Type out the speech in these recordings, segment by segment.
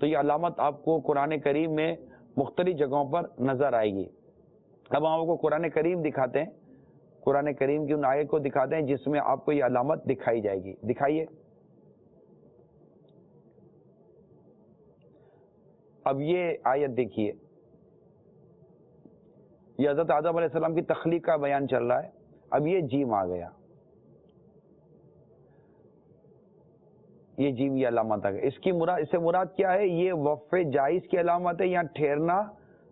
تو یہ علامت آپ کو قرآن کریم میں مختلف جگہوں پر نظر آئے گی. اب ہم آپ کو قرآن کریم دکھاتے ہیں, قرآن کریم کی ان آیت کو دکھاتے ہیں جس میں آپ کو یہ علامت دکھائی جائے گی. دکھائیے. اب یہ آیت دیکھیے, یہ حضرت آدم علیہ السلام کی تخلیق کا بیان چل رہا ہے. اب یہ جیم آ گیا, یہ جیم یہ علامت آ گیا. اس کی مراد, اس سے مراد کیا ہے؟ یہ وقف جائز کی علامت ہے. یہاں ٹھہرنا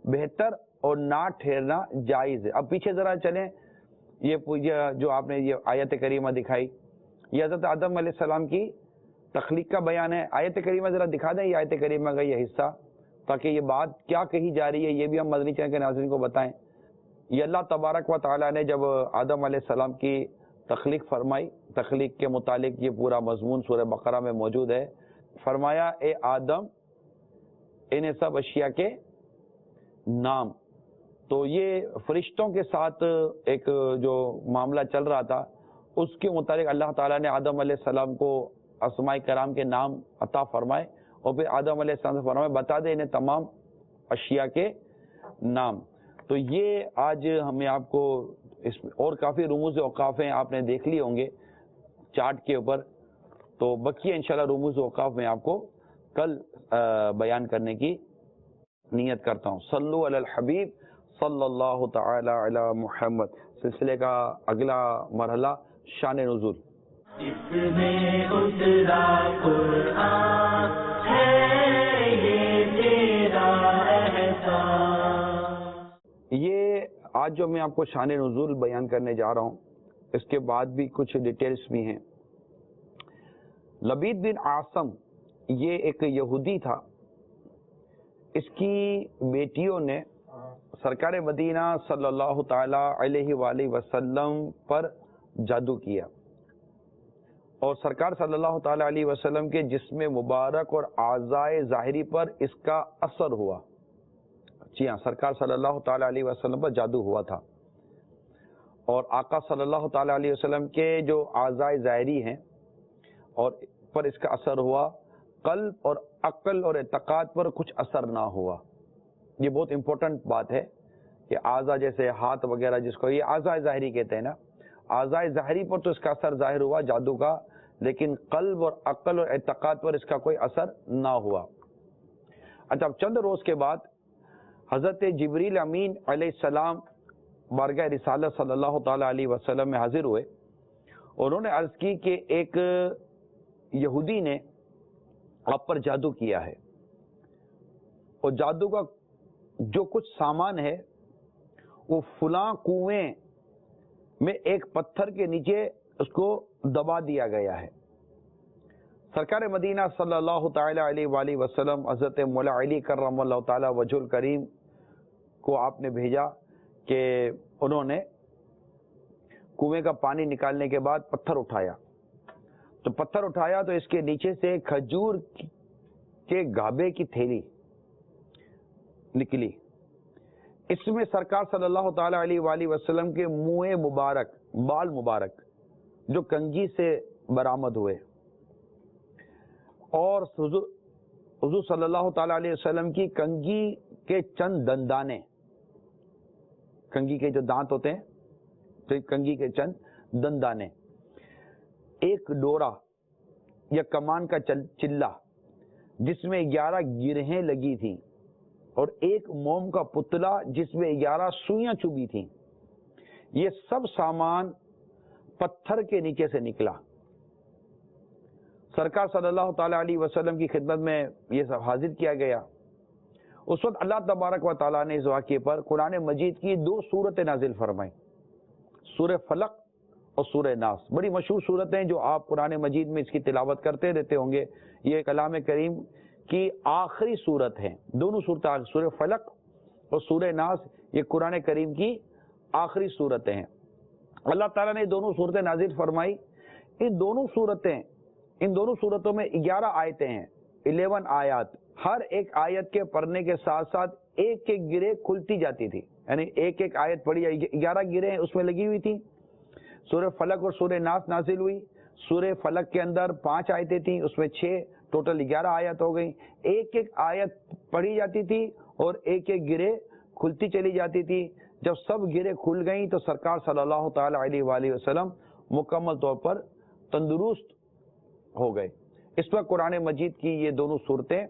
بہتر اور نہ ٹھہرنا جائز ہے. اب پیچھے ذرا چلیں, یہ جو آپ نے یہ آیت کریمہ دکھائی, یہ حضرت آدم علیہ السلام کی تخلیق کا بیان ہے. آیت کریمہ ذرا دکھا دیں یہ آیت کریمہ کا یہ حصہ, تاکہ یہ بات کیا کہی جا رہی ہے یہ بھی ہم مدنی چینل کے ناظرین کو بتائیں. یہ اللہ تبارک و تعالیٰ نے جب آدم علیہ السلام کی تخلیق فرمائی, تخلیق کے متعلق یہ پورا مضمون سورہ بقرہ میں موجود ہے. فرمایا اے آدم انہیں سب اشیاء کے نام. تو یہ فرشتوں کے ساتھ ایک جو معاملہ چل رہا تھا اس کے متعلق اللہ تعالیٰ نے آدم علیہ السلام کو اسماء کرام کے نام عطا فرمائے, اور پھر آدم علیہ السلام سے فرمائے بتا دے انہیں تمام اشیاء کے نام. تو یہ آج ہمیں آپ کو اس میں اور کافی رموز اوقاف ہیں, آپ نے دیکھ لیے ہوں گے چارٹ کے اوپر. تو بقیہ انشاءاللہ رموز اوقاف میں آپ کو کل بیان کرنے کی نیت کرتا ہوں. صلو علی الحبیب صلی اللہ تعالی علی محمد. سلسلے کا اگلا مرحلہ شان نزول. اس میں اترا قرآن ہے یہ تیرا احسان. یہ آج جو میں آپ کو شان نزول بیان کرنے جا رہا ہوں اس کے بعد بھی کچھ ڈیٹیلز بھی ہیں. لبید بن عاصم یہ ایک یہودی تھا. اس کی بیٹیوں نے سرکار مدینہ صلی اللہ تعالی علیہ وآلہ وسلم پر جادو کیا, اور سرکار صلی اللہ تعالی علیہ وسلم کے جسم مبارک اور اعضائے ظاہری پر اس کا اثر ہوا. جی ہاں, سرکار صلی اللہ تعالی علیہ وسلم پر جادو ہوا تھا, اور آقا صلی اللہ تعالی علیہ وسلم کے جو اعضائے ظاہری ہیں اور پر اس کا اثر ہوا, قلب اور عقل اور اعتقاد پر کچھ اثر نہ ہوا. یہ بہت امپورٹنٹ بات ہے کہ اعضا جیسے ہاتھ وغیرہ جس کو یہ اعضائے ظاہری کہتے ہیں نا, اعضائے ظاہری پر تو اس کا اثر ظاہر ہوا جادو کا, لیکن قلب اور عقل اور اعتقاد پر اس کا کوئی اثر نہ ہوا. اچھا, اب چند روز کے بعد حضرت جبریل امین علیہ السلام بارگاہ رسالت صلی اللہ تعالی علیہ وسلم میں حاضر ہوئے. انہوں نے عرض کی کہ ایک یہودی نے آپ پر جادو کیا ہے, اور جادو کا جو کچھ سامان ہے وہ فلاں کنویں میں ایک پتھر کے نیچے اس کو دبا دیا گیا ہے. سرکار مدینہ صلی اللہ تعالی علیہ وآلہ وسلم حضرت مولا علی کرم اللہ تعالی وجہ الکریم کو آپ نے بھیجا کہ انہوں نے کنویں کا پانی نکالنے کے بعد پتھر اٹھایا. تو پتھر اٹھایا تو اس کے نیچے سے کھجور کے گابے کی تھیلی نکلی. اس میں سرکار صلی اللہ تعالی علیہ وآلہ وسلم کے منہ مبارک, بال مبارک جو کنگھی سے برآمد ہوئے, اور حضور صلی اللہ تعالی علیہ وسلم کی کنگھی کے چند دندانے, کنگھی کے جو دانت ہوتے ہیں تو کنگھی کے چند دندانے, ایک ڈورا یا کمان کا چلہ جس میں 11 گرہیں لگی تھیں, اور ایک موم کا پتلا جس میں 11 سوئیاں چبھی تھیں. یہ سب سامان پتھر کے نیچے سے نکلا. سرکار صلی اللہ تعالی علیہ وسلم کی خدمت میں یہ سب حاضر کیا گیا. اس وقت اللہ تبارک و تعالیٰ نے اس واقعے پر قرآن مجید کی 2 سورتیں نازل فرمائیں, سورہ فلق اور سورہ ناس. بڑی مشہور صورتیں جو آپ قرآن مجید میں اس کی تلاوت کرتے رہتے ہوں گے. یہ کلام کریم کی آخری صورت ہے. دونوں صورتیں, سورہ فلق اور سورہ ناس, یہ قرآن کریم کی آخری صورتیں ہیں. اللہ تعالیٰ نے دونوں صورتیں نازل فرمائی. ان دونوں صورتوں میں 11 آیتیں ہیں, 11 آیات. ہر ایک آیت کے پڑھنے کے ساتھ ساتھ ایک ایک گرہ کھلتی جاتی تھی, یعنی ایک ایک آیت پڑھی, 11 گرہیں اس میں لگی ہوئی تھیں. سورہ فلق اور سورہ ناس نازل ہوئی. سورہ فلق کے اندر 5 آیتیں تھیں, اس میں 6 ٹوٹل 11 آیت ہو گئی. ایک ایک آیت پڑھی جاتی تھی اور ایک ایک گرے کھلتی چلی جاتی تھی. جب سب گرے کھل گئیں تو سرکار صلی اللہ تعالی علیہ وآلہ وسلم مکمل طور پر تندرست ہو گئے. اس پر قرآن مجید کی یہ دونوں صورتیں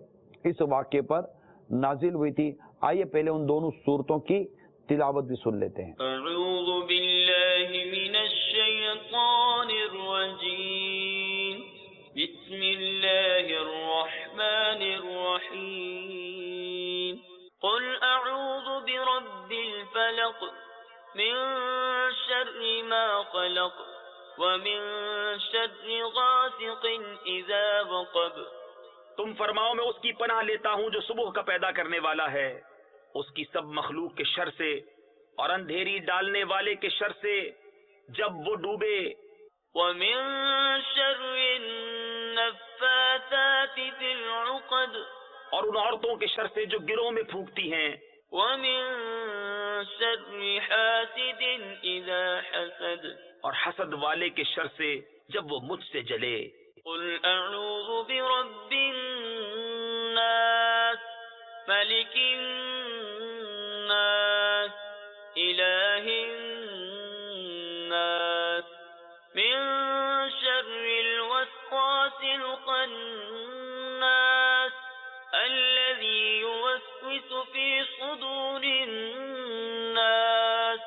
اس واقعے پر نازل ہوئی تھی. آئیے پہلے ان دونوں صورتوں کی تلاوت بھی سن لیتے ہیں. اعوذ باللہ من الشیطان الرجیم بسم اللہ الرحمن الرحیم قل اعوذ برب الفلق من شر ما خلق ومن شر غاسق اذا وقب. تم فرماؤ میں اس کی پناہ لیتا ہوں جو صبح کا پیدا کرنے والا ہے، اس کی سب مخلوق کے شر سے اور اندھیری ڈالنے والے کے شر سے جب وہ ڈوبے. وَمِن شَرِّ النَّفَّاثَاتِ فِي الْعُقَدِ اور ان عورتوں کے شر سے جو گروہ میں پھونکتی ہیں. وَمِن شَرِّ حَاسِدٍ إِذَا حَسَدَ اور حسد والے کے شر سے جب وہ مجھ سے جلے. قُلْ أَعُوذُ بِرَبِّ النَّاسِ مَلِكِ النَّاسِ إِلَٰهِ النَّاسِ مِن شَرِّ الْوَسْوَاسِ الْخَنَّاسِ الَّذِي يُوَسْوِسُ فِي صُدُورِ النَّاسِ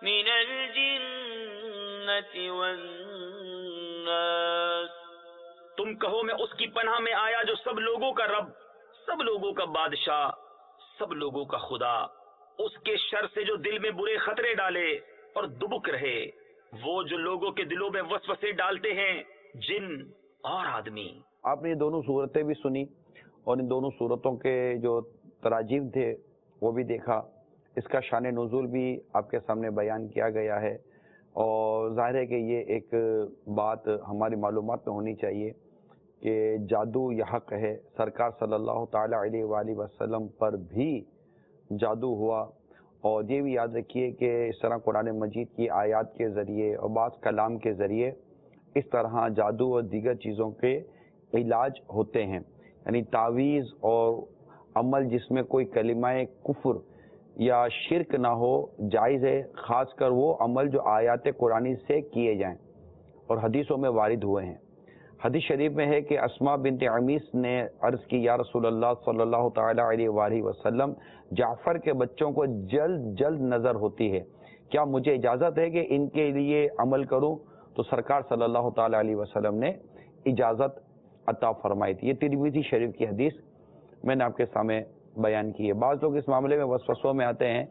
مِنَ الْجِنَّةِ وَالنَّاسِ. تم کہو میں اس کی پناہ میں آیا جو سب لوگوں کا رب، سب لوگوں کا بادشاہ، سب لوگوں کا خدا، اس کے شر سے جو دل میں برے خطرے ڈالے اور دبک رہے، وہ جو لوگوں کے دلوں میں وسوسے ڈالتے ہیں، جن اور آدمی. آپ نے یہ دونوں صورتیں بھی سنی اور ان دونوں صورتوں کے جو تراجیم تھے وہ بھی دیکھا. اس کا شان نزول بھی آپ کے سامنے بیان کیا گیا ہے، اور ظاہر ہے کہ یہ ایک بات ہماری معلومات میں ہونی چاہیے کہ جادو یہ حق ہے. سرکار صلی اللہ تعالی علیہ وآلہ وسلم پر بھی جادو ہوا، اور یہ بھی یاد رکھیے کہ اس طرح قرآن مجید کی آیات کے ذریعے اور بعض کلام کے ذریعے اس طرح جادو اور دیگر چیزوں کے علاج ہوتے ہیں. یعنی تعویذ اور عمل جس میں کوئی کلمہ کفر یا شرک نہ ہو جائز ہے، خاص کر وہ عمل جو آیات قرآنی سے کیے جائیں اور حدیثوں میں وارد ہوئے ہیں. حدیث شریف میں ہے کہ اسماء بنت عمیس نے عرض کی یا رسول اللہ صلی اللہ تعالی علیہ وآلہ وسلم، جعفر کے بچوں کو جلد جلد نظر ہوتی ہے، کیا مجھے اجازت ہے کہ ان کے لیے عمل کروں؟ تو سرکار صلی اللہ تعالی علیہ وسلم نے اجازت عطا فرمائی تھی. یہ ترمذی شریف کی حدیث میں نے آپ کے سامنے بیان کی ہے. بعض لوگ اس معاملے میں وسوسوں میں آتے ہیں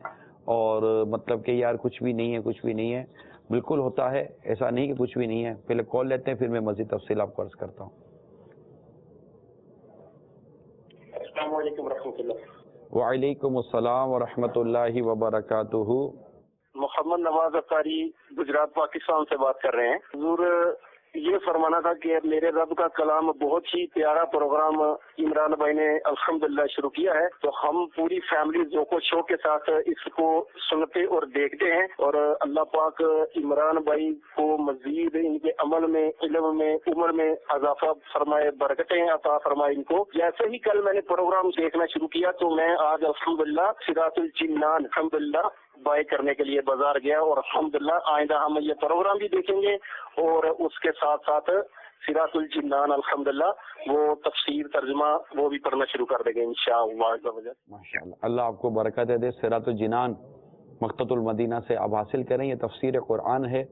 اور مطلب کہ یار کچھ بھی نہیں ہے، کچھ بھی نہیں ہے. بالکل ہوتا ہے، ایسا نہیں کہ کچھ بھی نہیں ہے. پہلے کال لیتے ہیں، پھر میں مزید تفصیل آپ کو عرض کرتا ہوں. السلام علیکم ورحمۃ اللہ. وعلیکم السلام ورحمۃ اللہ وبرکاتہ. محمد نواز اختاری گجرات پاکستان سے بات کر رہے ہیں. حضور یہ فرمانا تھا کہ میرے رب کا کلام بہت ہی پیارا پروگرام عمران بھائی نے الحمدللہ شروع کیا ہے، تو ہم پوری فیملی ذوق و شوق کے ساتھ اس کو سنتے اور دیکھتے ہیں، اور اللہ پاک عمران بھائی کو مزید ان کے عمل میں، علم میں، عمر میں اضافہ فرمائے، برکتیں عطا فرمائے ان کو. جیسے ہی کل میں نے پروگرام دیکھنا شروع کیا تو میں آج الحمدللہ صراط الجنان الحمدللہ بائی کرنے کے لیے بازار گیا، اور الحمدللہ آئندہ ہم یہ پروگرام بھی دیکھیں گے اور اس کے ساتھ ساتھ صراط الجنان الحمدللہ وہ تفسیر ترجمہ وہ بھی پڑھنا شروع کر دیں گے انشاءاللہ. ماشاءاللہ، اللہ آپ کو برکت دے. صراط الجنان مقتۃ المدینہ سے آپ حاصل کریں. یہ تفسیر قرآن ہے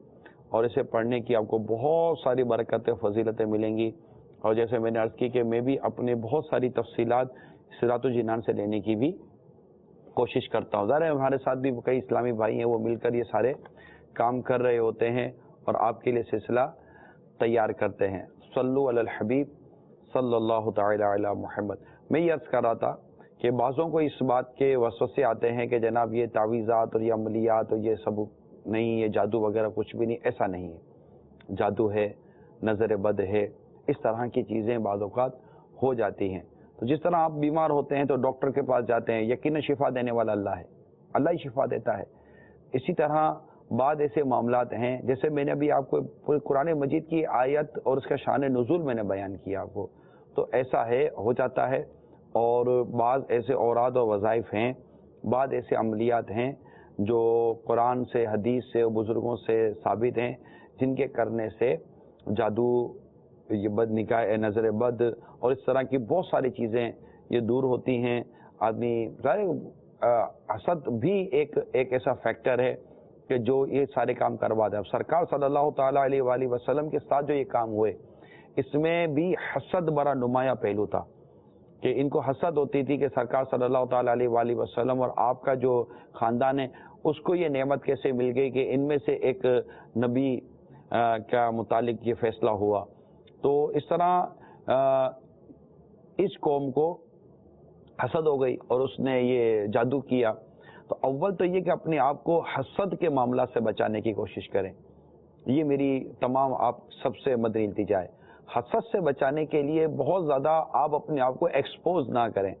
اور اسے پڑھنے کی آپ کو بہت ساری برکتیں، فضیلتیں ملیں گی. اور جیسے میں نے عرض کی کہ میں بھی اپنے بہت ساری تفصیلات صراط الجنان سے لینے کی بھی کوشش کرتا ہوں. ظاہر ہے ہمارے ساتھ بھی کئی اسلامی بھائی ہیں، وہ مل کر یہ سارے کام کر رہے ہوتے ہیں اور آپ کے لیے سلسلہ تیار کرتے ہیں. صلو علی الحبیب صلی اللہ تعالی علی محمد. میں یہ عرض کر رہا تھا کہ بعضوں کو اس بات کے وسوسے آتے ہیں کہ جناب یہ تعویذات اور یہ عملیات اور یہ سب نہیں، یہ جادو وغیرہ کچھ بھی نہیں. ایسا نہیں ہے. جادو ہے، نظر بد ہے، اس طرح کی چیزیں بعض اوقات ہو جاتی ہیں. تو جس طرح آپ بیمار ہوتے ہیں تو ڈاکٹر کے پاس جاتے ہیں، یقیناً شفا دینے والا اللہ ہے، اللہ ہی شفا دیتا ہے. اسی طرح بعض ایسے معاملات ہیں، جیسے میں نے ابھی آپ کو قرآن مجید کی آیت اور اس کا شان نزول میں نے بیان کیا آپ کو، تو ایسا ہے ہو جاتا ہے. اور بعض ایسے اوراد و وظائف ہیں، بعض ایسے عملیات ہیں جو قرآن سے، حدیث سے اور بزرگوں سے ثابت ہیں، جن کے کرنے سے جادو، یہ بد نگاہ، نظر بد اور اس طرح کی بہت ساری چیزیں یہ دور ہوتی ہیں. آدمی حسد بھی ایک ایسا فیکٹر ہے کہ جو یہ سارے کام کروا دے. اب سرکار صلی اللہ تعالیٰ علیہ وآلہ وسلم کے ساتھ جو یہ کام ہوئے، اس میں بھی حسد بڑا نمایاں پہلو تھا کہ ان کو حسد ہوتی تھی کہ سرکار صلی اللہ تعالیٰ علیہ وآلہ وسلم اور آپ کا جو خاندان ہے اس کو یہ نعمت کیسے مل گئی کہ ان میں سے ایک نبی کا متعلق یہ فیصلہ ہوا. تو اس طرح اس قوم کو حسد ہو گئی اور اس نے یہ جادو کیا. تو اول تو یہ کہ اپنے آپ کو حسد کے معاملات سے بچانے کی کوشش کریں. یہ میری تمام آپ سب سے مدنی التجا ہے. حسد سے بچانے کے لیے بہت زیادہ آپ اپنے آپ کو ایکسپوز نہ کریں.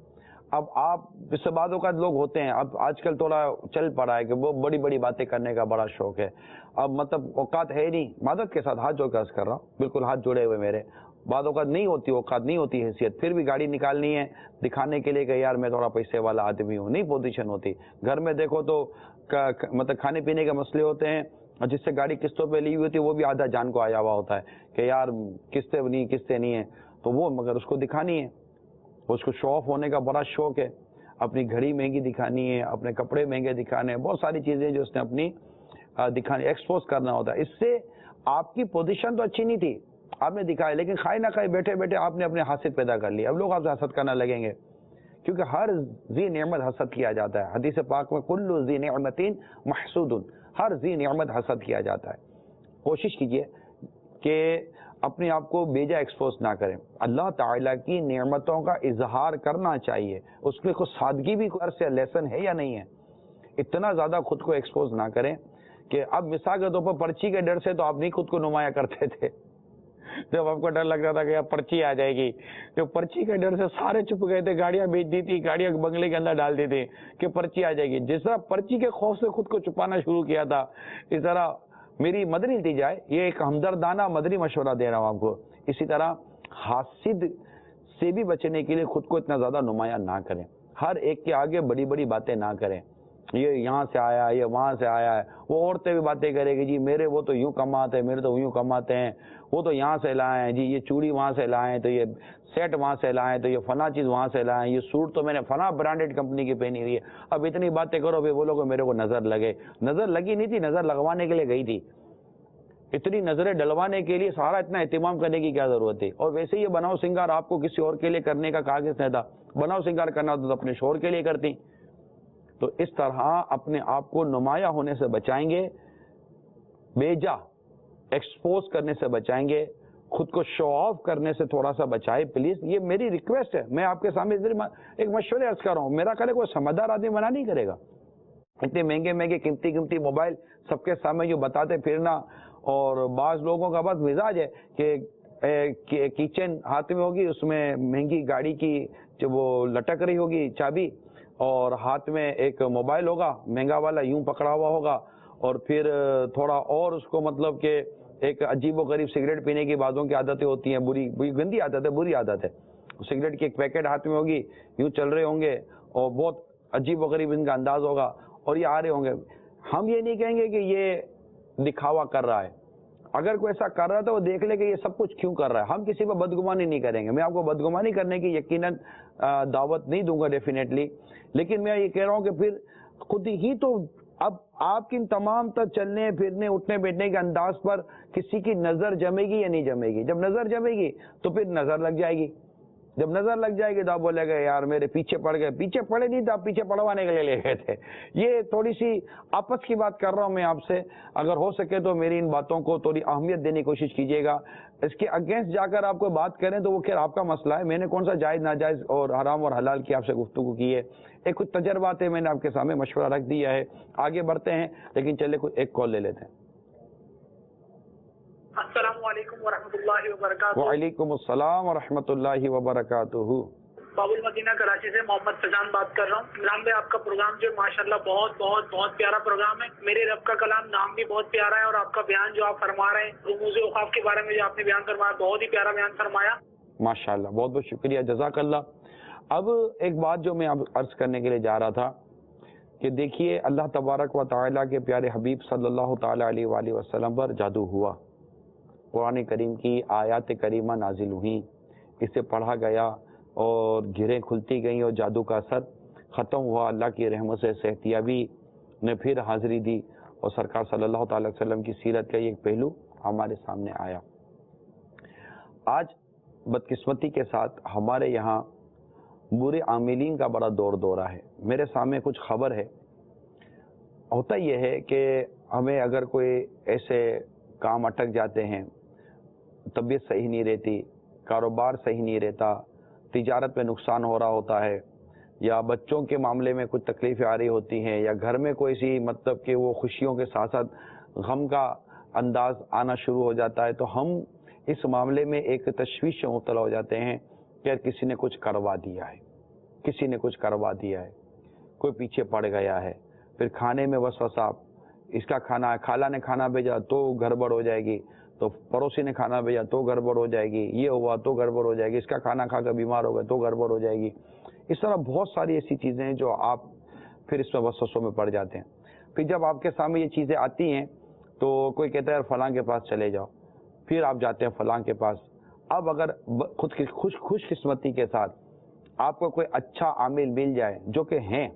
اب آپ اس سے بعض اوقات لوگ ہوتے ہیں، اب آج کل تھوڑا چل پڑا ہے کہ وہ بڑی بڑی باتیں کرنے کا بڑا شوق ہے. اب مطلب اوقات ہے نہیں، معذرت کے ساتھ ہاتھ جوڑ کر عرض کر رہا ہوں، بالکل ہاتھ جوڑے ہوئے میرے. بعض اوقات نہیں ہوتی اوقات، نہیں ہوتی حیثیت، پھر بھی گاڑی نکالنی ہے دکھانے کے لیے کہ یار میں تھوڑا پیسے والا آدمی ہوں. نہیں پوزیشن ہوتی. گھر میں دیکھو تو مطلب کھانے پینے کے مسئلے ہوتے ہیں، اور جس سے گاڑی قسطوں پہ لی ہوئی ہوتی ہے وہ بھی آدھا جان کو آیا ہوا ہوتا ہے کہ یار قسطیں نہیں ہیں، تو وہ مگر اس کو دکھانی ہے. اس کو شو آف ہونے کا بڑا شوق ہے. اپنی گھڑی مہنگی دکھانی ہے، اپنے کپڑے مہنگے دکھانے ہیں، بہت ساری چیزیں جو اس نے اپنی دکھانی، ایکسپوز کرنا ہوتا ہے. اس سے آپ کی پوزیشن تو اچھی نہیں تھی، آپ نے دکھایا، لیکن خواہ نہ خواہ بیٹھے بیٹھے آپ نے اپنے حسد پیدا کر لیا. اب لوگ آپ سے حسد کرنا لگیں گے، کیونکہ ہر ذی نعمت حسد کیا جاتا ہے. حدیث پاک میں کل ذی نعمت محسود، ہر ذی نعمت حسد کیا جاتا ہے. کوشش کیجئے کہ اپنے آپ کو بیجا ایکسپوز نہ کریں. اللہ تعالیٰ کی نعمتوں کا اظہار کرنا چاہیے. اس میں کچھ سادگی بھی سے لیسن ہے یا نہیں ہے. اتنا زیادہ خود کو ایکسپوز نہ کریں کہ اب مثال کے طور پر پرچی کے ڈر سے تو آپ نہیں خود کو نمایاں کرتے تھے. جب آپ کو ڈر لگ رہا تھا کہ یار پرچی آ جائے گی، جو پرچی کے ڈر سے سارے چھپ گئے تھے، گاڑیاں بیچ دی تھی، گاڑیاں بنگلے کے اندر ڈال دی تھی کہ پرچی آ جائے گی. جس طرح پرچی کے خوف سے خود کو چھپانا شروع کیا تھا، اس طرح میری مدنی التجا ہے، یہ ایک ہمدردانہ مدنی مشورہ دے رہا ہوں آپ کو. اسی طرح حاسد سے بھی بچنے کے لیے خود کو اتنا زیادہ نمایاں نہ کریں. ہر ایک کے آگے بڑی بڑی باتیں نہ کریں، یہ یہاں سے آیا، یہ وہاں سے آیا ہے. وہ عورتیں بھی باتیں کرے گی، جی میرے وہ تو یوں کماتے ہیں، میرے تو یوں کماتے ہیں، وہ تو یہاں سے لائے ہیں، جی یہ چوڑی وہاں سے لائے ہیں، تو یہ سیٹ وہاں سے لائے ہیں، تو یہ فلاں چیز وہاں سے لائے ہیں، یہ سوٹ تو میں نے فلاں برانڈیڈ کمپنی کی پہنی ہوئی ہے. اب اتنی باتیں کرو پھر بولو کہ میرے کو نظر لگے. نظر لگی نہیں تھی، نظر لگوانے کے لیے گئی تھی. اتنی نظریں ڈلوانے کے لیے سارا اتنا اہتمام کرنے کی کیا ضرورت ہے. اور ویسے یہ بناؤ سنگار آپ کو کسی اور کے لیے کرنے کا کہا کس نے تھا؟ بناؤ سنگار کرنا تو اپنے شوہر کے لیے کرتی. تو اس طرح اپنے آپ کو نمایاں ہونے سے بچائیں گے، بیجا ایکسپوز کرنے سے بچائیں گے، خود کو شو آف کرنے سے تھوڑا سا بچائے پلیز. یہ میری ریکویسٹ ہے، میں آپ کے سامنے ایک مشورے عرض کر رہا ہوں. میرا خیال ہے کوئی سمجھدار آدمی منع نہیں کرے گا. اتنے مہنگے مہنگے قیمتی موبائل سب کے سامنے جو بتاتے پھرنا، اور بعض لوگوں کا بس مزاج ہے کہ کچن ہاتھ میں ہوگی، اس میں مہنگی گاڑی کی جو وہ لٹک رہی ہوگی چابی، اور ہاتھ میں ایک موبائل ہوگا مہنگا والا یوں پکڑا ہوا ہوگا، اور پھر تھوڑا اور اس کو مطلب کہ ایک عجیب و غریب سگریٹ پینے کی بعضوں کی عادتیں ہوتی ہیں، بری گندی عادت ہے، بری عادت ہے. سگریٹ کی ایک پیکٹ ہاتھ میں ہوگی، یوں چل رہے ہوں گے اور بہت عجیب و غریب ان کا انداز ہوگا اور یہ آ رہے ہوں گے. ہم یہ نہیں کہیں گے کہ یہ دکھاوا کر رہا ہے. اگر کوئی ایسا کر رہا ہے تو وہ دیکھ لے کہ یہ سب کچھ کیوں کر رہا ہے. ہم کسی پہ بدگمانی نہیں کریں گے. میں آپ کو بدگمانی کرنے کی یقیناً دعوت نہیں دوں گا ڈیفینیٹلی، لیکن میں یہ کہہ رہا ہوں کہ پھر خود ہی تو اب آپ کی تمام تر چلنے پھرنے اٹھنے بیٹھنے کے انداز پر کسی کی نظر جمے گی یا نہیں جمے گی. جب نظر جمے گی تو پھر نظر لگ جائے گی. جب نظر لگ جائے گی تو آپ بولے گا یار میرے پیچھے پڑ گئے. پیچھے پڑے نہیں تو آپ پیچھے پڑوانے کے لیے لے گئے تھے. یہ تھوڑی سی آپس کی بات کر رہا ہوں میں آپ سے. اگر ہو سکے تو میری ان باتوں کو تھوڑی اہمیت دینے کی کوشش کیجیے گا. اس کے اگینسٹ جا کر آپ کوئی بات کریں تو وہ خیر آپ کا مسئلہ ہے. میں نے کون سا جائز ناجائز اور حرام اور حلال کی آپ سے گفتگو کی ہے. ایک کچھ تجربات ہے، میں نے آپ کے سامنے مشورہ رکھ دیا ہے. آگے بڑھتے ہیں، لیکن چلے ایک کال لے لیتے ہیں. السلام علیکم ورحمۃ اللہ وبرکاتہ. وعلیکم السلام ورحمۃ اللہ وبرکاتہ. باب المدینہ کراچی سے محمد فیضان بات کر رہا ہوں. عمران بھائی آپ کا پروگرام جو ماشاءاللہ بہت بہت بہت پیارا پروگرام ہے. میرے رب کا کلام نام بھی بہت پیارا ہے، اور آپ کا بیان جو آپ فرما رہے ہیں رموز اوقاف کے بارے میں جو آپ نے بیان فرمایا بہت ہی پیارا بیان فرمایا. ماشاءاللہ، بہت بہت شکریہ، جزاک اللہ۔ اب ایک بات جو میں اب عرض کرنے کے لیے جا رہا تھا کہ دیکھیے اللہ تبارک و تعالیٰ کے پیارے حبیب صلی اللہ تعالیٰ علیہ وآلہ وسلم پر جادو ہوا، قرآن کریم کی آیات کریمہ نازل ہوئیں، اسے پڑھا گیا اور گھریں کھلتی گئیں اور جادو کا اثر ختم ہوا۔ اللہ کی رحمت سے صحتیابی نے پھر حاضری دی اور سرکار صلی اللہ تعالی وسلم کی سیرت کا ایک پہلو ہمارے سامنے آیا۔ آج بدقسمتی کے ساتھ ہمارے یہاں برے عاملین کا بڑا دورہ ہے۔ میرے سامنے کچھ خبر ہے۔ ہوتا یہ ہے کہ ہمیں اگر کوئی ایسے کام اٹک جاتے ہیں، طبیعت صحیح نہیں رہتی، کاروبار صحیح نہیں رہتا، تجارت میں نقصان ہو رہا ہوتا ہے، یا بچوں کے معاملے میں کچھ تکلیفیں آ رہی ہوتی ہیں، یا گھر میں کوئی سی مطلب کہ وہ خوشیوں کے ساتھ ساتھ غم کا انداز آنا شروع ہو جاتا ہے، تو ہم اس معاملے میں ایک تشویش سے مبتلا ہو جاتے ہیں کہ کسی نے کچھ کروا دیا ہے، کسی نے کچھ کروا دیا ہے، کوئی پیچھے پڑ گیا ہے، پھر کھانے میں وسوسہ، اس کا کھانا، خالہ نے کھانا بھیجا تو گڑبڑ ہو جائے گی، تو پڑوسی نے کھانا بھیجا تو گڑبڑ ہو جائے گی، یہ ہوا تو گڑبڑ ہو جائے گی، اس کا کھانا کھا کر بیمار ہو گئے تو گڑبڑ ہو جائے گی۔ اس طرح بہت ساری ایسی چیزیں ہیں جو آپ پھر اس میں وسوسوں میں پڑ جاتے ہیں۔ پھر جب آپ کے سامنے یہ چیزیں آتی ہیں تو کوئی کہتا ہے فلاں کے پاس چلے جاؤ، پھر آپ جاتے ہیں فلاں کے پاس۔ اب اگر خوش قسمتی کے ساتھ آپ کو کوئی اچھا عامل مل جائے، جو کہ ہیں،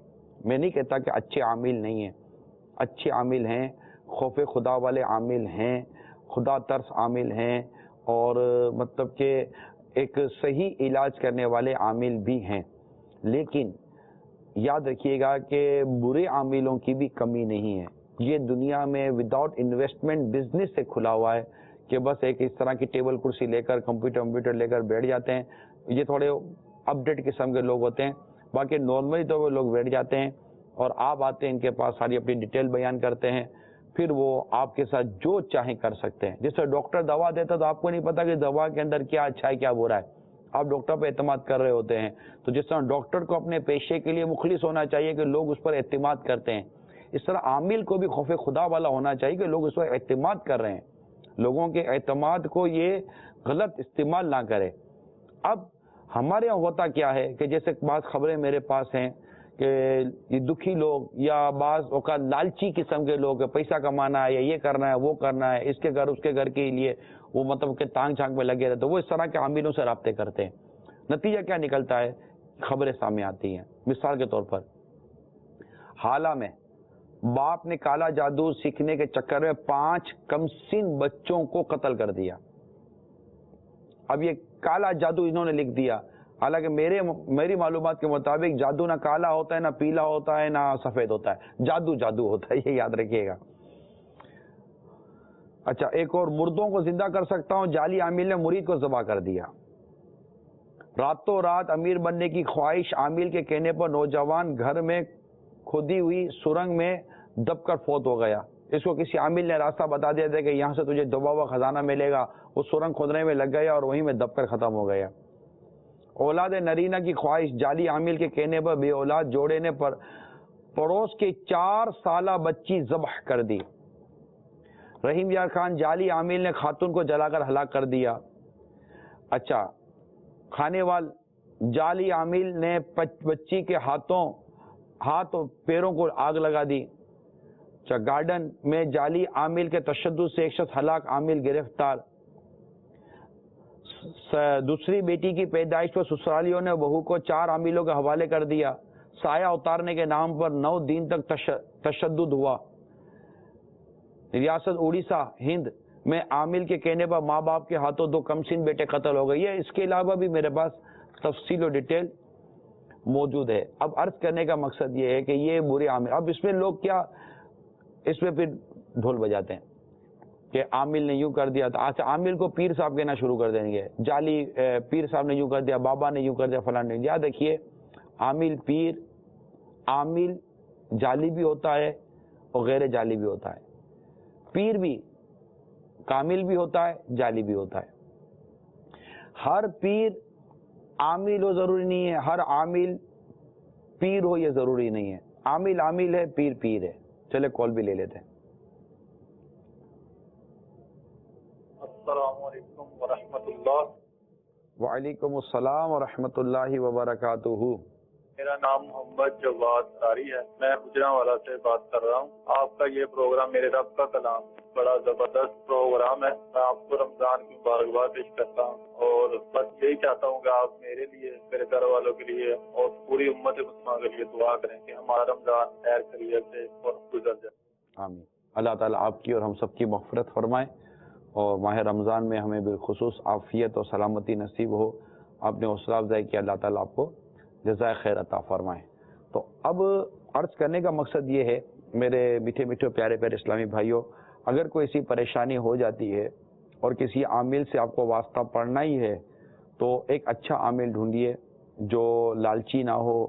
میں نہیں کہتا کہ اچھے عامل نہیں ہیں، اچھے عامل ہیں، خوف خدا والے عامل ہیں، خدا ترس عامل ہیں، اور مطلب کہ ایک صحیح علاج کرنے والے عامل بھی ہیں، لیکن یاد رکھیے گا کہ برے عاملوں کی بھی کمی نہیں ہے۔ یہ دنیا میں وداؤٹ انویسٹمنٹ بزنس سے کھلا ہوا ہے کہ بس ایک اس طرح کی ٹیبل کرسی لے کر کمپیوٹر لے کر بیٹھ جاتے ہیں۔ یہ تھوڑے اپ ڈیٹ قسم کے لوگ ہوتے ہیں، باقی نارملی تو وہ لوگ بیٹھ جاتے ہیں اور آپ آتے ہیں ان کے پاس، ساری اپنی ڈیٹیل بیان کرتے ہیں، پھر وہ آپ کے ساتھ جو چاہیں کر سکتے ہیں۔ جس سے ڈاکٹر دوا دیتا تو آپ کو نہیں پتا کہ دوا کے اندر کیا اچھا ہے کیا برا ہے، آپ ڈاکٹر پہ اعتماد کر رہے ہوتے ہیں۔ تو جس طرح ڈاکٹر کو اپنے پیشے کے لیے مخلص ہونا چاہیے کہ لوگ اس پر اعتماد کرتے ہیں، اس طرح عامل کو بھی خوف خدا والا ہونا چاہیے کہ لوگ اس پر اعتماد کر رہے ہیں، لوگوں کے اعتماد کو یہ غلط استعمال نہ کرے۔ اب ہمارے یہاں ہوتا کیا ہے کہ جیسے بعض خبریں میرے پاس ہیں کہ یہ دکھی لوگ یا بعض اوقات لالچی قسم کے لوگ، پیسہ کمانا ہے یا یہ کرنا ہے وہ کرنا ہے، اس کے گھر اس کے گھر کے لیے وہ مطلب کہ تانگ جھانک میں لگے رہتے، وہ اس طرح کے عاملوں سے رابطے کرتے ہیں۔ نتیجہ کیا نکلتا ہے؟ خبریں سامنے آتی ہیں۔ مثال کے طور پر حالہ میں باپ نے کالا جادو سیکھنے کے چکر میں 5 کمسن بچوں کو قتل کر دیا۔ اب یہ کالا جادو انہوں نے لکھ دیا، حالانکہ میری معلومات کے مطابق جادو نہ کالا ہوتا ہے، نہ پیلا ہوتا ہے، نہ سفید ہوتا ہے، جادو ہوتا ہے، یہ یاد رکھیے گا۔ اچھا، ایک اور، مردوں کو زندہ کر سکتا ہوں، جعلی عامل نے مرید کو ذبح کر دیا۔ راتوں رات امیر بننے کی خواہش، عامل کے کہنے پر نوجوان گھر میں کھودی ہوئی سرنگ میں دب کر فوت ہو گیا۔ اس کو کسی عامل نے راستہ بتا دیا تھا کہ یہاں سے تجھے دبا ہوا خزانہ ملے گا، وہ سرنگ کھودنے میں لگ گیا اور وہیں میں دب کر ختم ہو گیا۔ اولاد نرینہ کی خواہش، جعلی عامل کے کہنے پر بے اولاد جوڑے نے پڑوس کے 4 سالہ بچی ذبح کر دی۔ رحیم یار خان، جعلی عامل نے خاتون کو جلا کر ہلاک کر دیا۔ اچھا، کھانے وال، جعلی عامل نے بچی کے ہاتھ اور پیروں کو آگ لگا دی۔ اچھا، گارڈن میں جعلی عامل کے تشدد سے ایک شخص ہلاک، عامل گرفتار۔ دوسری بیٹی کی پیدائش پر سسرالیوں نے بہو کو 4 عاملوں کے حوالے کر دیا۔ سایہ اتارنے کے نام پر 9 دن تک تشدد ہوا۔ ریاست اڑیسہ، ہند میں عامل کے کہنے پر ماں باپ کے ہاتھوں 2 کمسن بیٹے قتل ہو گئے۔ یہ اس کے علاوہ بھی میرے پاس تفصیل و ڈیٹیل موجود ہے۔ اب عرض کرنے کا مقصد یہ ہے کہ یہ برے عامل، اب اس میں لوگ کیا، اس میں پھر ڈھول بجاتے ہیں کہ عامل نے یوں کر دیا تھا۔ اچھا، عامل کو پیر صاحب کہنا شروع کر دیں گے، جعلی پیر صاحب نے یوں کر دیا، بابا نے یوں کر دیا، فلاں نے۔ یاد رکھیے، عامل پیر، عامل جعلی بھی ہوتا ہے اور غیر جعلی بھی ہوتا ہے۔ پیر بھی کامل بھی ہوتا ہے، جعلی بھی ہوتا ہے۔ ہر پیر عامل ہو ضروری نہیں ہے، ہر عامل پیر ہو یہ ضروری نہیں ہے۔ عامل عامل ہے، پیر پیر ہے۔ چلے کال بھی لے لیتے ہیں۔ السلام علیکم ورحمۃ اللہ۔ وعلیکم السلام ورحمۃ اللہ وبرکاتہ۔ میرا نام محمد جواد ساری ہے، میں گجرانوالا سے بات کر رہا ہوں۔ آپ کا یہ پروگرام میرے رب کا کلام بڑا زبردست پروگرام ہے۔ میں آپ کو رمضان کی مبارکباد پیش کرتا ہوں اور بس یہی چاہتا ہوں کہ آپ میرے لیے، میرے گھر والوں کے لیے اور پوری امت مسلمہ کے لیے دعا کریں کہ ہمارا رمضان خیر خیریت سے اور گزر جائے۔ آمین۔ اللہ تعالیٰ آپ کی اور ہم سب کی مغفرت فرمائے اور ماہ رمضان میں ہمیں بالخصوص عافیت اور سلامتی نصیب ہو۔ آپ نے حوصلہ افزائی کی، اللہ تعالیٰ آپ کو جزائے خیر عطا فرمائے۔ تو اب عرض کرنے کا مقصد یہ ہے میرے میٹھے میٹھے پیارے پیارے اسلامی بھائیوں، اگر کوئی ایسی پریشانی ہو جاتی ہے اور کسی عامل سے آپ کو واسطہ پڑنا ہی ہے تو ایک اچھا عامل ڈھونڈیے جو لالچی نہ ہو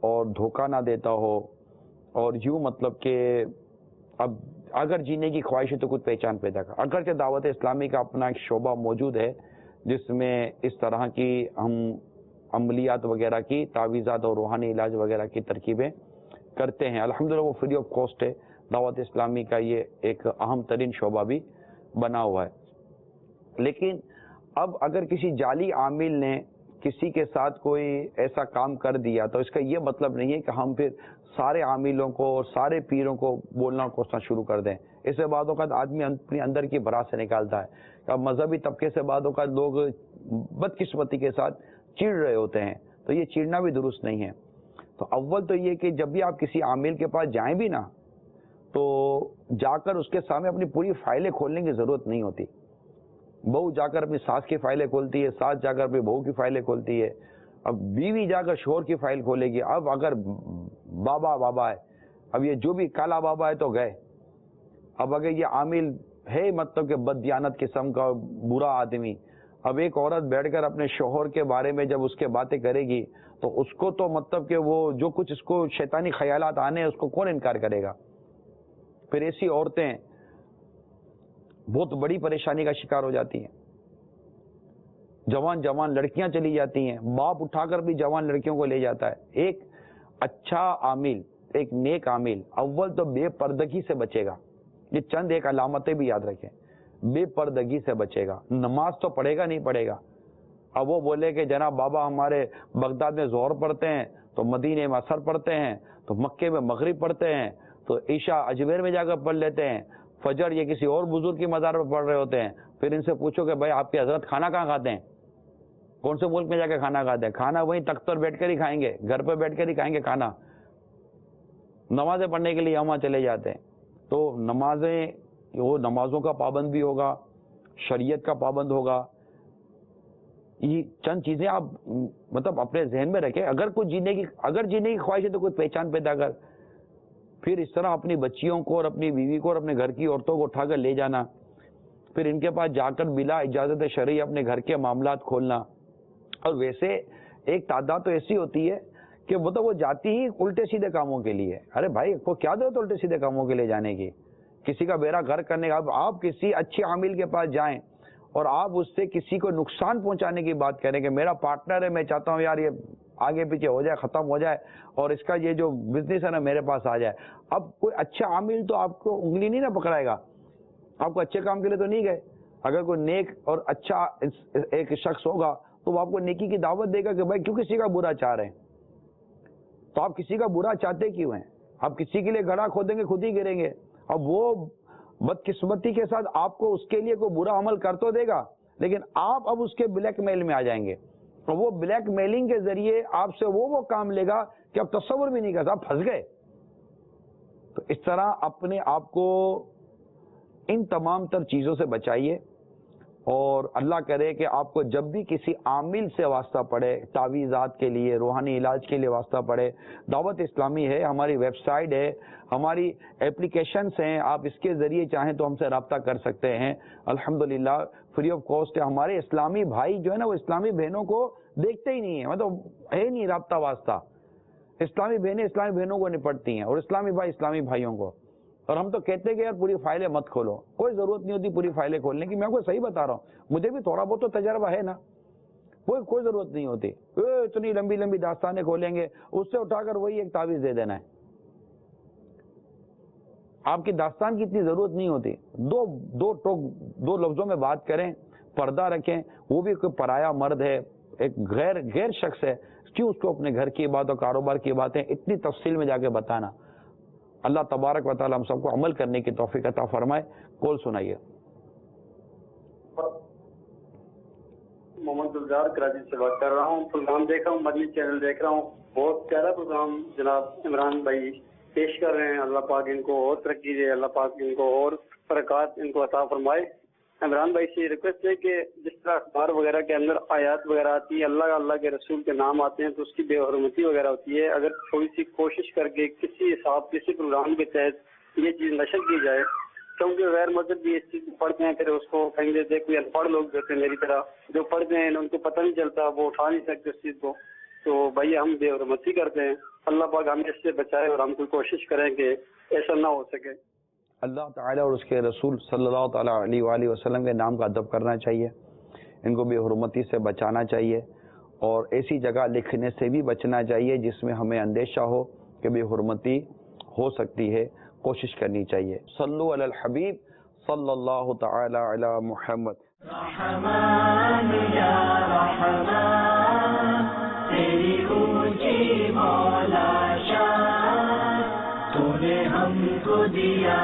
اور دھوکہ نہ دیتا ہو، اور یوں مطلب کہ اب اگر جینے کی خواہش ہے تو کچھ پہچان پیدا کر۔ اگرچہ دعوت اسلامی کا اپنا ایک شعبہ موجود ہے جس میں اس طرح کی ہم عملیات وغیرہ کی، تعویذات اور روحانی علاج وغیرہ کی ترکیبیں کرتے ہیں، الحمدللہ وہ فری آف کاسٹ ہے۔ دعوت اسلامی کا یہ ایک اہم ترین شعبہ بھی بنا ہوا ہے۔ لیکن اب اگر کسی جعلی عامل نے کسی کے ساتھ کوئی ایسا کام کر دیا تو اس کا یہ مطلب نہیں ہے کہ ہم پھر سارے عاملوں کو اور سارے پیروں کو بولنا اور کوسنا شروع کر دیں۔ اس سے بعض اوقات آدمی اپنے اندر کی بھڑاس سے نکالتا ہے۔ اب مذہبی طبقے سے بعض اوقات لوگ بدقسمتی کے ساتھ چڑ رہے ہوتے ہیں، تو یہ چڑنا بھی درست نہیں ہے۔ تو اول تو یہ کہ جب بھی آپ کسی عامل کے پاس جائیں بھی نا تو جا کر اس کے سامنے اپنی پوری فائلیں کھولنے کی ضرورت نہیں ہوتی۔ بہو جا کر اپنی ساس کی فائلیں کھولتی ہے، ساس جا کر اپنی بہو کی فائلیں کھولتی ہے، اب بیوی جا کر شوہر کی فائل کھولے گی۔ اب اگر بابا ہے، اب یہ جو بھی کالا بابا ہے تو گئے۔ اب اگر یہ عامل ہے مطلب کہ بددیانت قسم کا برا آدمی، اب ایک عورت بیٹھ کر اپنے شوہر کے بارے میں جب اس کے باتیں کرے گی تو اس کو تو مطلب کہ وہ جو کچھ اس کو شیطانی خیالات آنے اس کو کون انکار کرے گا؟ پھر ایسی عورتیں بہت بڑی پریشانی کا شکار ہو جاتی ہیں۔ جوان لڑکیاں چلی جاتی ہیں، باپ اٹھا کر بھی جوان لڑکیوں کو لے جاتا ہے۔ ایک اچھا عامل، ایک نیک عامل اول تو بے پردگی سے بچے گا۔ یہ چند ایک علامتیں بھی یاد رکھیں۔ بے پردگی سے بچے گا، نماز تو پڑھے گا نہیں پڑھے گا۔ اب وہ بولے کہ جناب بابا ہمارے بغداد میں ظہر پڑھتے ہیں تو مدینے میں عصر پڑھتے ہیں تو مکے میں مغرب پڑھتے ہیں تو عشاء اجمیر میں جا کر پڑھ لیتے ہیں، فجر یہ کسی اور بزرگ کی مزار پر پڑھ رہے ہوتے ہیں۔ پھر ان سے پوچھو کہ بھائی آپ کے حضرت کھانا کہاں کھاتے ہیں؟ کون سے ملک میں جا کے کھانا کھاتے ہیں؟ کھانا وہیں تخت پر بیٹھ کر ہی کھائیں گے، گھر پہ بیٹھ کر ہی کھائیں گے کھانا۔ نمازیں پڑھنے کے لیے وہاں چلے جاتے ہیں۔ تو نمازیں، وہ نمازوں کا پابند بھی ہوگا، شریعت کا پابند ہوگا۔ یہ چند چیزیں آپ مطلب اپنے ذہن میں رکھیں۔ اگر جینے کی خواہش ہے تو کوئی پہچان پیدا کر۔ پھر اس طرح اپنی بچیوں کو اور اپنی بیوی کو اور اپنے گھر کی عورتوں کو اٹھا کر لے جانا، پھر ان کے پاس جا کر بلا اجازت شرعی اپنے گھر کے معاملات کھولنا۔ اور ویسے ایک تعداد تو ایسی ہوتی ہے کہ وہ جاتی ہی الٹے سیدھے کاموں کے لیے۔ ارے بھائی کو کیا ضرورت الٹے سیدھے کاموں کے لیے جانے کی؟ کسی کا بیڑا غرق کرنے کا۔ اب آپ کسی اچھے عامل کے پاس جائیں اور آپ اس سے کسی کو نقصان پہنچانے کی بات کریں کہ میرا پارٹنر ہے، میں چاہتا ہوں یار یہ آگے پیچھے ہو جائے، ختم ہو جائے اور اس کا یہ جو بزنس ہے نا میرے پاس آ جائے۔ اب کوئی اچھا عامل تو آپ کو انگلی نہیں نہ پکڑائے گا، آپ کو اچھے کام کے لیے تو نہیں گئے۔ اگر کوئی نیک اور اچھا ایک شخص ہوگا تو وہ آپ کو نیکی کی دعوت دے گا کہ بھائی کیوں کسی کا برا چاہ رہے ہیں؟ تو آپ کسی کا برا چاہتے کیوں ہیں؟ آپ کسی کے لیے گڑھا کھودیں گے خود ہی گریں گے۔ اب وہ بدقسمتی کے ساتھ آپ کو اس کے لیے کوئی برا عمل کر تو دے گا، لیکن آپ اب اس کے بلیک میل میں آ جائیں گے اور وہ بلیک میلنگ کے ذریعے آپ سے وہ کام لے گا کہ آپ تصور بھی نہیں کر سکتے، آپ پھنس گئے۔ تو اس طرح اپنے آپ کو ان تمام تر چیزوں سے بچائیے، اور اللہ کرے کہ آپ کو جب بھی کسی عامل سے واسطہ پڑے، تعویذات کے لیے، روحانی علاج کے لیے واسطہ پڑے، دعوت اسلامی ہے، ہماری ویب سائٹ ہے، ہماری اپلیکیشنز ہیں، آپ اس کے ذریعے چاہیں تو ہم سے رابطہ کر سکتے ہیں۔ الحمدللہ فری آف کاسٹ ہے۔ ہمارے اسلامی بھائی جو ہے نا وہ اسلامی بہنوں کو دیکھتے ہی نہیں ہیں، مطلب ہے نہیں رابطہ واسطہ۔ اسلامی بہنیں اسلامی بہنوں کو نپٹتی ہیں اور اسلامی بھائی اسلامی بھائیوں کو۔ اور ہم تو کہتے ہیں کہ یار پوری فائلیں مت کھولو، کوئی ضرورت نہیں ہوتی پوری فائلیں کھولنے کی۔ میں آپ کو صحیح بتا رہا ہوں، مجھے بھی تھوڑا بہت تو تجربہ ہے نا، کوئی ضرورت نہیں ہوتی۔ اتنی لمبی لمبی داستانیں کھولیں گے، اس سے اٹھا کر وہی ایک تعویذ دے دینا ہے۔ آپ کی داستان کی اتنی ضرورت نہیں ہوتی۔ دو لفظوں میں بات کریں، پردہ رکھیں. وہ بھی کوئی پرایا مرد ہے, ایک غیر شخص ہے, کیوں اس کو اپنے گھر کی بات اور کاروبار کی باتیں اتنی تفصیل میں جا کے بتانا. اللہ تبارک و تعالی ہم سب کو عمل کرنے کی توفیق عطا فرمائے. کال سنائیے. محمد گلزار کراچی سے بات کر رہا ہوں. پروگرام دیکھ رہا ہوں, مدنی چینل دیکھ رہا ہوں. بہت پیارا پروگرام جناب عمران بھائی پیش کر رہے ہیں. اللہ پاک ان کو اور ترقی دے, اللہ پاک ان کو اور برکات ان کو عطا فرمائے. عمران بھائی سے ریکویسٹ ہے کہ جس طرح اخبار وغیرہ کے اندر آیات وغیرہ آتی ہے, اللہ کے رسول کے نام آتے ہیں, تو اس کی بے حرمتی وغیرہ ہوتی ہے. اگر تھوڑی سی کوشش کر کے کسی حساب کسی پروگرام کے تحت یہ چیز نشر کی جائے, کیونکہ غیر مذہب بھی اس چیز کو پڑھتے ہیں, پھر اس کو کہیں دیتے ہیں. کوئی ان پڑھ لوگ ہوتے ہیں میری طرح جو پڑھتے ہیں ان کو پتہ نہیں چلتا, وہ اٹھا نہیں سکتے اس چیز کو. تو بھائی ہم بے حرمتی کرتے ہیں. اللہ پاک ہمیں اس سے بچائے اور ہم کوئی کوشش کریں کہ ایسا نہ ہو سکے. اللہ تعالیٰ اور اس کے رسول صلی اللہ تعالیٰ علیہ وآلہ وسلم کے نام کا ادب کرنا چاہیے. ان کو بے حرمتی سے بچانا چاہیے, اور ایسی جگہ لکھنے سے بھی بچنا چاہیے جس میں ہمیں اندیشہ ہو کہ بے حرمتی ہو سکتی ہے. کوشش کرنی چاہیے. صلو علی الحبیب صلی اللہ تعالی علی محمد. رحمان یا رحمان تیری اونچی مولا شان, تو نے ہم کو دیا